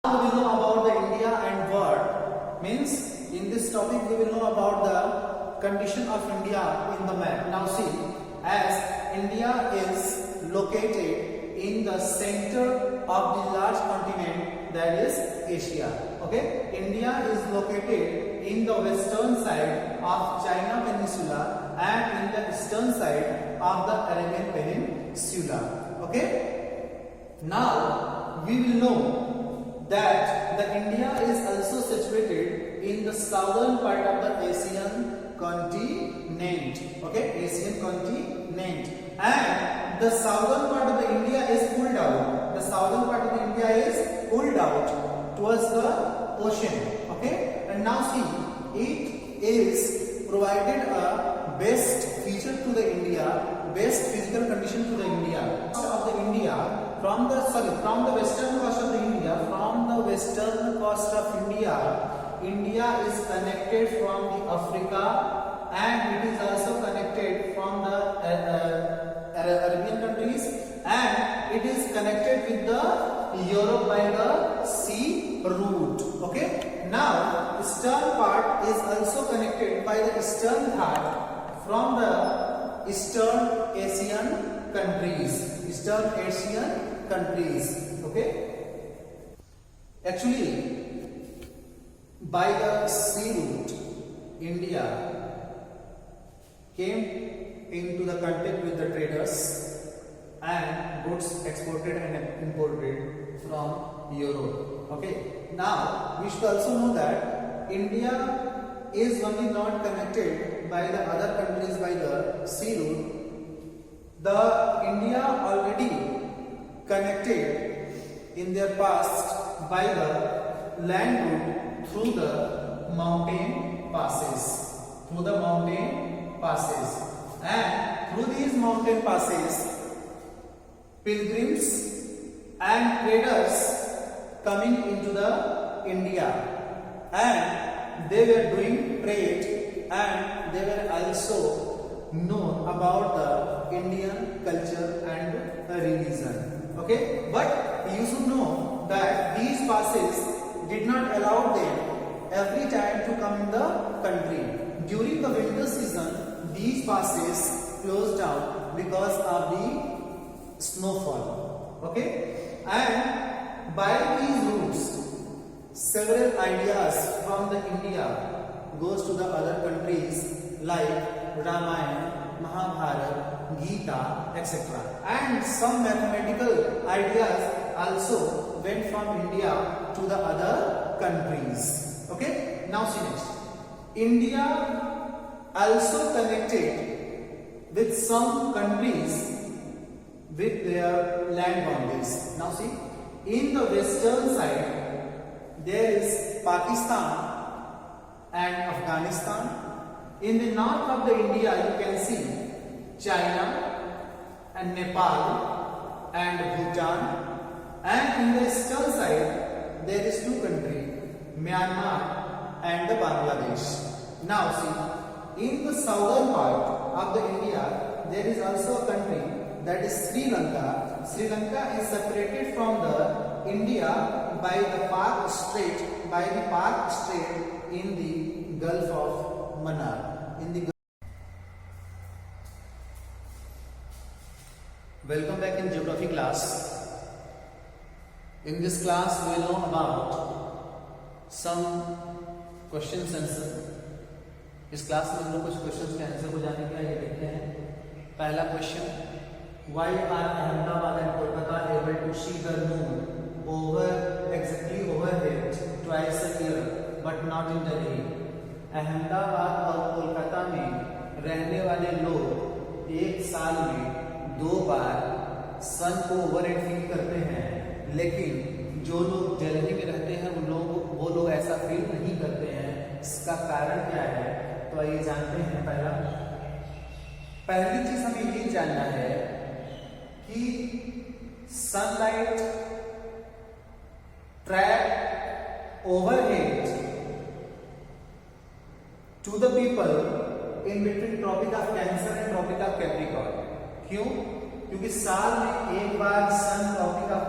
We will know about the India and world. Means in this topic we will know about the condition of India in the map. Now see, as India is located in the center of the large continent that is Asia. Okay, India is located in the western side of China Peninsula and in the eastern side of the Arabian Peninsula. Okay, now we will know that the India is also situated in the southern part of the Asian continent. Okay, Asian continent, and the southern part of the India is pulled out. The southern part of the India is pulled out towards the ocean. Okay, and now see, it is provided a best feature to the India, best physical condition to the India of the India. From the western coast of the India, India is connected from the Africa, and it is also connected from the Arabian countries, and it is connected with the Europe by the sea route. Okay. Now, eastern part is also connected by the Eastern Ghat from the Eastern Asian countries. Okay. Actually, by the sea route, India came into the contact with the traders and goods exported and imported from Europe. Okay. Now, we should also know that India is only not connected by the other countries by the sea route. The India already connected in their past by the land route through the mountain passes. And through these mountain passes, pilgrims and traders coming into the India, and they were doing trade, and they were also known about the Indian culture and religion. Okay, but you should know that these passes did not allow them every time to come in the country. During the winter season, these passes closed down because of the snowfall. Okay, and by these routes, several ideas from the India goes to the other countries like Ramayana, Mahabharata, Gita, etc. And some mathematical ideas also went from India to the other countries. Okay, now see next. India also connected with some countries with their land boundaries. Now see, in the western side there is Pakistan and Afghanistan. In the north of the India you can see China and Nepal and Bhutan, and in the eastern side there is two countries, Myanmar and the Bangladesh. Now see, in the southern part of the India there is also a country that is Sri Lanka. Sri Lanka is separated from the India by the Park Strait in the Gulf of Mannar. Welcome back in geography class. In this class we will know about some questions answer. इस class में हम लोग कुछ questions के answer को जानने के लिए देखते हैं. पहला question, why are Ahmedabad and Kolkata able to see the moon exactly overhead twice a year but not in Delhi? Ahmedabad और कोलकाता में रहने वाले लोग एक साल में 2 बार सन को ओवरहेड फील करते हैं, लेकिन जो लोग दिल्ली में रहते हैं वो लोग ऐसा फील नहीं करते हैं. इसका कारण क्या है? तो आइए जानते हैं. पहली चीज हमें ये जानना है कि sunlight trap overhead to the people in between Tropic of Cancer and Tropic of Capricorn. क्यों? क्योंकि साल में एक बार सन ट्रॉपिक ऑफ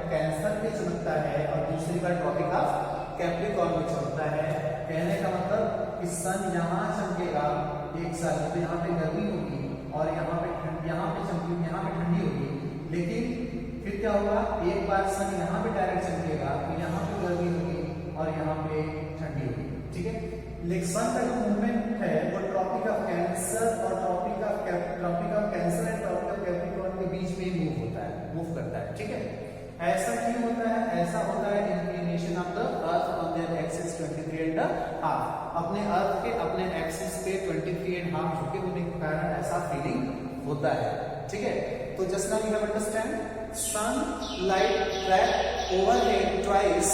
कैंसर पे चमकता है और दूसरी बार ट्रॉपिक ऑफ कैप्रिकॉर्न पे चमकता है। कहने का मतलब कि सन यहाँ चमकेगा एक साल में, तो यहाँ पे गर्मी होगी और यहाँ पे चमकेगी, यहाँ पे ठंडी होगी। लेकिन फिर क्या होगा, एक बार सन यहाँ पे डायरेक्ट चमकेगा तो यहाँ पे गर्मी होगी और यहाँ पे ठंडी होगी, ठीक है। लेकिन सन का जो मूवमेंट है वो ट्रॉपिक ऑफ कैंसर और Tropic of Cancer and Tropic of Capricorn के बीच में मूव करता है, ठीक है। ऐसा क्यों होता है? ऐसा होता है inclination of the earth on their axis 23.5, अपने अर्थ के अपने एक्सिस पे 23.5 झुके होने के कारण ऐसा फीलिंग होता है, ठीक है। तो just now you have understand, sunlight trapped overhead twice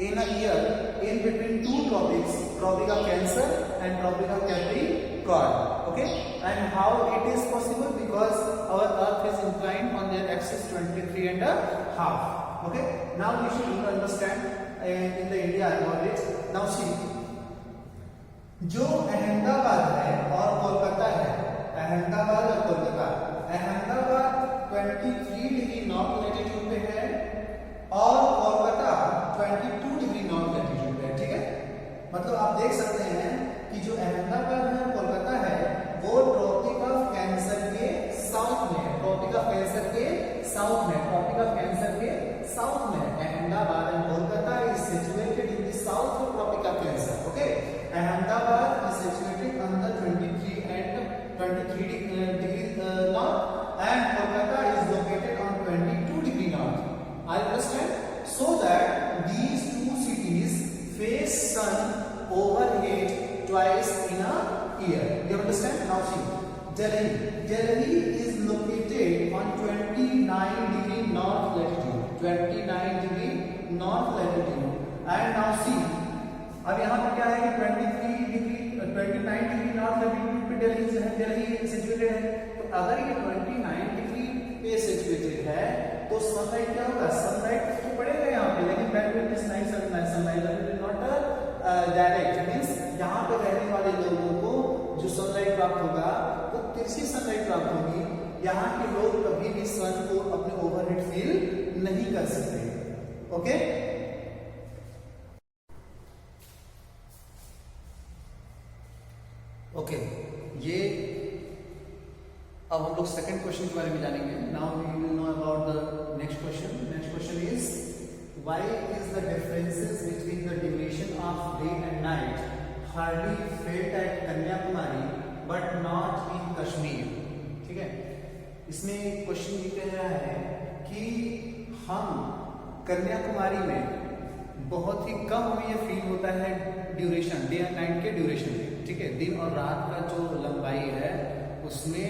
in a year in between two tropics, Tropic of Cancer and Tropic of Capricorn. Okay, and how it is possible? Because our Earth is inclined on their axis 23.5. Okay, now you should understand in the India about it. Now see, जो अहमदाबाद है और कोलकाता है, अहमदाबाद और Kolkata, Ahmedabad 23 degree north latitude पे है और Kolkata 22 degree north latitude पे है, ठीक है। मतलब आप देख सकते हैं कि जो अहमदाबाद है और कोलकाता है वो ट्रॉपिक ऑफ कैंसर के साउथ में है, ट्रॉपिक ऑफ कैंसर के साउथ में, ट्रॉपिक ऑफ कैंसर के साउथ में। Ahmedabad and Kolkata is situated in the south of Tropic of Cancer, okay. Ahmedabad is situated on the 23 degree north and Kolkata is located on 22 degree north. I understand. So that these two cities face sun overhead twice in a year. You understand? Now see, Delhi is located on 29 degree north latitude. 29 degree north latitude. And now see, अब यहाँ पर क्या है कि 29 degree north latitude पे Delhi situated है। तो अगर ये 29 डिग्री पे सिचुएटेड है तो सनलाइट क्या होगा, सनलाइट तो पड़ेगा यहाँ पे, लेकिन sunlight will not direct, means यहाँ पे रहने वाले लोगों को जो सनलाइट प्राप्त होगा वो तिरछी सनलाइट प्राप्त होगी। यहाँ के लोग कभी भी सन को अपने ओवरहेड फील नहीं कर सकते, ओके। ओके, ये अब हम लोग सेकंड क्वेश्चन के बारे में जानेंगे। Now we will know about the next question. Next question is why is the differences between the duration of day and night hardly felt at Kanyakumari but not in Kashmir. ठीक है, इसमें क्वेश्चन ये कह रहा है कि हम कन्याकुमारी में बहुत ही कम हमें ये फील होता है ड्यूरेशन, डे एंड नाइट के ड्यूरेशन में, ठीक है, दिन और रात का जो लंबाई है उसमें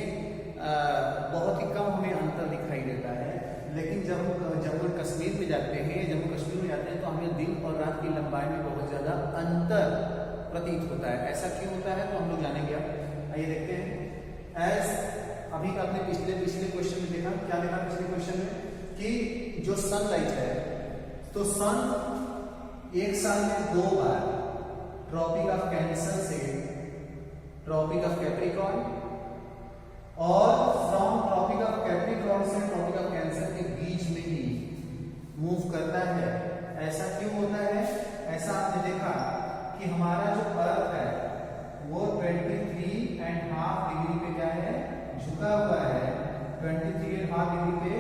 बहुत ही कम हमें अंतर दिखाई देता है। लेकिन जब हम कश्मीर में जाते हैं, जम्मू कश्मीर में जाते हैं तो हमें दिन और रात की लंबाई में बहुत ज्यादा अंतर प्रतीत होता है। ऐसा क्यों होता है तो हम लोग जानेंगे। अब आइए देखते हैं। एज अभी का आपने पिछले क्वेश्चन में देखा, क्या देखा पिछले क्वेश्चन में कि जो सनलाइट है तो सन एक साल में 2 बार ट्रॉपिक ऑफ कैंसर से ट्रॉपिक ऑफ कैप्रिकॉर्न और फ्रॉम ट्रॉपिक ऑफ कैप्रिकॉर्न से ट्रॉपिक ऑफ कैंसर के बीच में ही मूव करता है। ऐसा क्यों होता है? ऐसा आपने देखा कि हमारा जो अर्थ है वो 23.5 डिग्री पे क्या है, झुका हुआ है, 23.5 डिग्री पे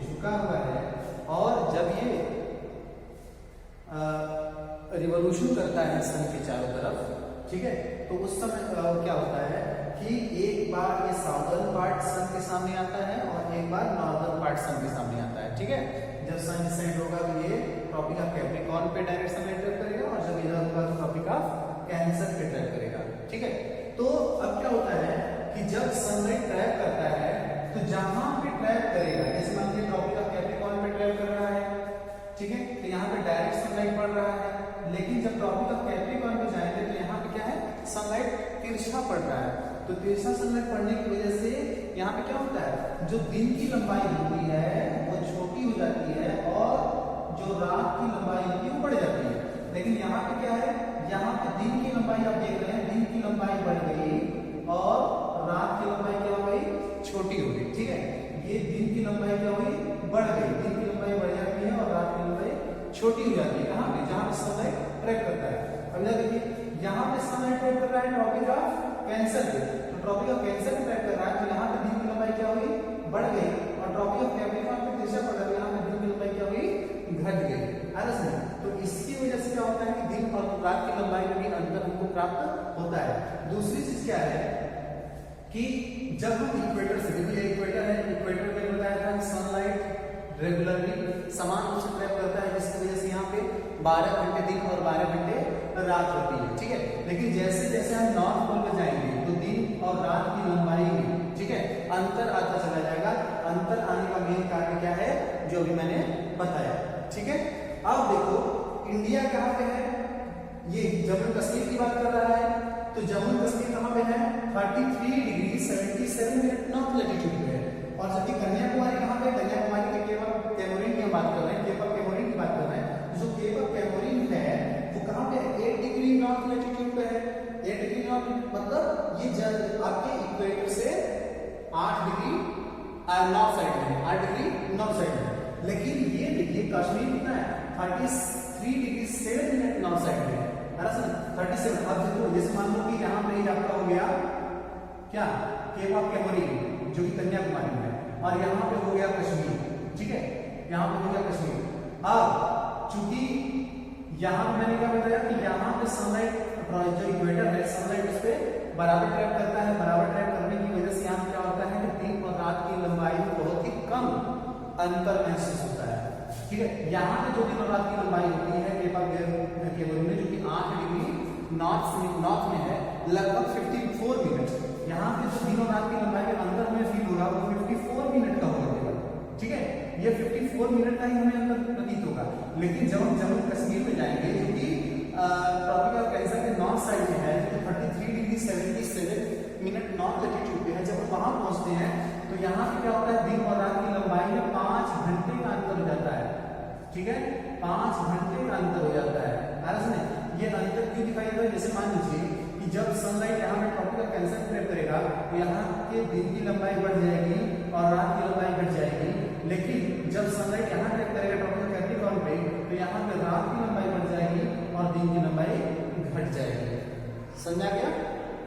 झुका हुआ है। और जब ये रिवॉल्यूशन करता है सन के चारों तरफ, ठीक है, तो उस समय क्या होता है कि एक बार ये साउदर्न पार्ट सन के सामने आता है और एक बार नॉर्दर्न पार्ट सन के सामने आता है। ठीक है, जब सन इस साइड होगा तो ये ट्रॉपिक ऑफ कैप्रिकॉर्न पे डायरेक्ट सनलाइट ट्रैप करेगा और जब इधर होगा तो ट्रॉपिक ऑफ कैंसर पे ट्रैप करेगा। ठीक है, तो अब क्या होता है कि जब सनलाइट ट्रैप करता है तो जहां पे ट्रैप करेगा, जैसे मान लीजिए ट्रॉपिक ऑफ कैप्रिकॉर्न पे ट्रैप कर रहा है, ठीक है, तो यहाँ पे डायरेक्ट सनलाइट पड़ रहा है। लेकिन जब ट्रॉपिक ऑफ कैप्रिकॉर्न पे जाएंगे तो यहाँ पे क्या है, सनलाइट तिरछा पड़ रहा है। तो तिरछा सनलाइट पड़ने की वजह से यहाँ पे क्या होता है, जो दिन की लंबाई होती है वो छोटी हो जाती है और जो रात की लंबाई होती है वो बढ़ जाती है। लेकिन यहाँ पे क्या है, यहाँ पे दिन की लंबाई आप देख रहे हैं, दिन की लंबाई बढ़ गई और रात की लंबाई क्या हो गई, छोटी हो गई। ठीक है, ये दिन की लंबाई क्या हुई, बढ़ गई, दिन की लंबाई बढ़ जाती है और रात की लंबाई छोटी हो जाती है। कहाँ पे, जहाँ पे सनलाइट ट्रैप करता है। अब इधर देखिए, यहाँ पे सनलाइट ट्रैप कर रहा है ट्रॉपिक ऑफ कैंसर पे, तो ट्रॉपिक ऑफ कैंसर पे ट्रैप कर रहा है, तो यहाँ पे दिन की लंबाई क्या हुई, बढ़ गई, और ट्रॉपिक ऑफ कैप्रिकॉर्न पे तिरछा पड़ रहा है, यहाँ पे दिन की लंबाई क्या हुई, घट गई, है ना सर। तो इसकी वजह से क्या होता है कि दिन और रात की लंबाई में भी अंतर हमको प्राप्त होता है। दूसरी चीज क्या है कि जब हम इक्वेटर से, देखिए इक्वेटर है, इक्वेटर में बताया था सनलाइट रेगुलरली समान रूप से ट्रैप करता है, जिसकी वजह से यहाँ पे 12 घंटे दिन और 12 घंटे रात होती है, ठीक है। लेकिन जैसे जैसे हम नॉर्थ पोल में जाएंगे तो दिन और रात की लंबाई में, ठीक है, अंतर आता चला जाएगा। अंतर आने का मेन कारण क्या है, जो अभी मैंने बताया, ठीक है। अब देखो इंडिया कहाँ पे है, ये जम्मू कश्मीर की बात कर रहा है, तो जम्मू कश्मीर कहाँ पे है, 33 डिग्री 77 मिनट नॉर्थ लैटिट्यूड पे है। और जबकि कन्याकुमारी कहाँ पे, कन्याकुमारी के केप कैमोरिन की बात कर रहे हैं, केप कैमोरिन की बात कर रहे हैं। जो केप कैमोरिन है वो कहाँ पे है, 8 डिग्री नॉर्थ लैटिट्यूड पे है। 8 डिग्री नॉर्थ मतलब ये आपके इक्वेटर से 8 डिग्री नॉर्थ साइड में, 8 डिग्री नॉर्थ साइड में। लेकिन ये देखिए कश्मीर कितना है, 33 डिग्री 7 मिनट नॉर्थ साइड में, है ना सर, 37। अब देखो जैसे मान लो कि यहाँ पे आपका हो गया क्या, केप ऑफ कैमोरिन जो कि कन्याकुमारी में है, और यहाँ पे हो गया कश्मीर, ठीक है, यहाँ पे हो गया कश्मीर। अब चूंकि यहाँ पे मैंने क्या बताया कि यहाँ पे सनलाइट जो इक्वेटर है, सनलाइट उस पर बराबर ट्रैप करता है, बराबर ट्रैप करने की वजह से यहाँ क्या होता है कि दिन और रात की लंबाई में बहुत ही कम अंतर महसूस होता है, ठीक है। यहाँ पे जो दिन और रात की लंबाई होती है केप ऑफ कैमोरिन में, जो कि 8 डिग्री नॉर्थ में है, लगभग 54 मिनट। यहाँ पे जो दिन और रात की लंबाई में अंतर हमें फील होगा वो 54 मिनट का होगा केवल, ठीक है, ये 54 मिनट का ही हमें अंतर प्रतीत होगा। लेकिन जब हम जम्मू कश्मीर में जाएंगे, जो कि ट्रॉपिक ऑफ कैंसर के नॉर्थ साइड में है, जो 33 डिग्री 77 मिनट नॉर्थ लैटिट्यूड पे है, जब हम वहां पहुंचते हैं तो यहाँ पे क्या होता है, दिन और रात की लंबाई में 5 घंटे का अंतर हो जाता है, ठीक है, 5 घंटे का अंतर हो जाता है। ये अंतर क्यों दिखाई देता है, जैसे मान लीजिए कि जब सनलाइट यहाँ पे ट्रॉपिक ऑफ कैंसर ट्रैप करेगा तो यहाँ के दिन की लंबाई बढ़ जाएगी और रात की लंबाई घट जाएगी। लेकिन जब सनलाइट यहाँ ट्रैप करेगा ट्रॉपिक ऑफ कैप्रिकॉर्न पे तो यहाँ पे रात की लंबाई बढ़ जाएगी और दिन की लंबाई घट जाएगी। समझा गया,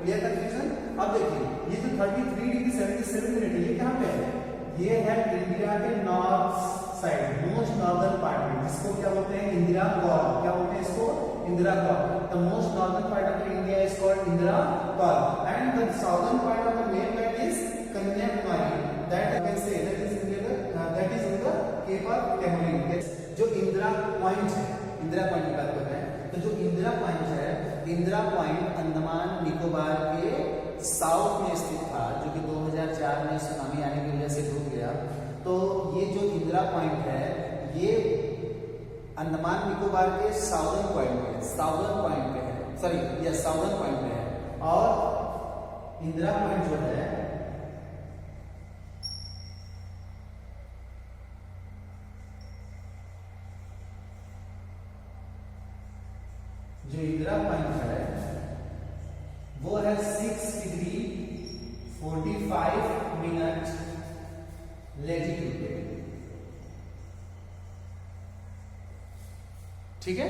क्लियर कंफ्यूजन। अब देखिए ये जो 33 डिग्री 77 मिनट है, ये कहाँ पे है, ये है इंडिया के north side, most northern part में, जिसको क्या बोलते हैं, इंदिरा कॉर्ड। क्या बोलते हैं इसको, Indira col. The most northern part of India is called Indira col and the southern part of the mainland is Kanyakumari, that you can say that is in the cape of Comorin. जो इंदिरा पॉइंट है, Indira point की बात कर रहे हैं, तो जो Indira point है, इंदिरा पॉइंट अंडमान निकोबार के साउथ में स्थित था, जो कि 2004 में सुनामी आने की वजह से डूब गया। तो ये जो इंदिरा पॉइंट है ये अंडमान निकोबार के साउदर्न पॉइंट पे है, साउदर्न पॉइंट पे है, सॉरी ये साउदर्न पॉइंट पे है। और इंदिरा पॉइंट जो है इंदिरा पॉइंट है वो है 6 डिग्री 45 मिनट लैटिट्यूड पे, ठीक है।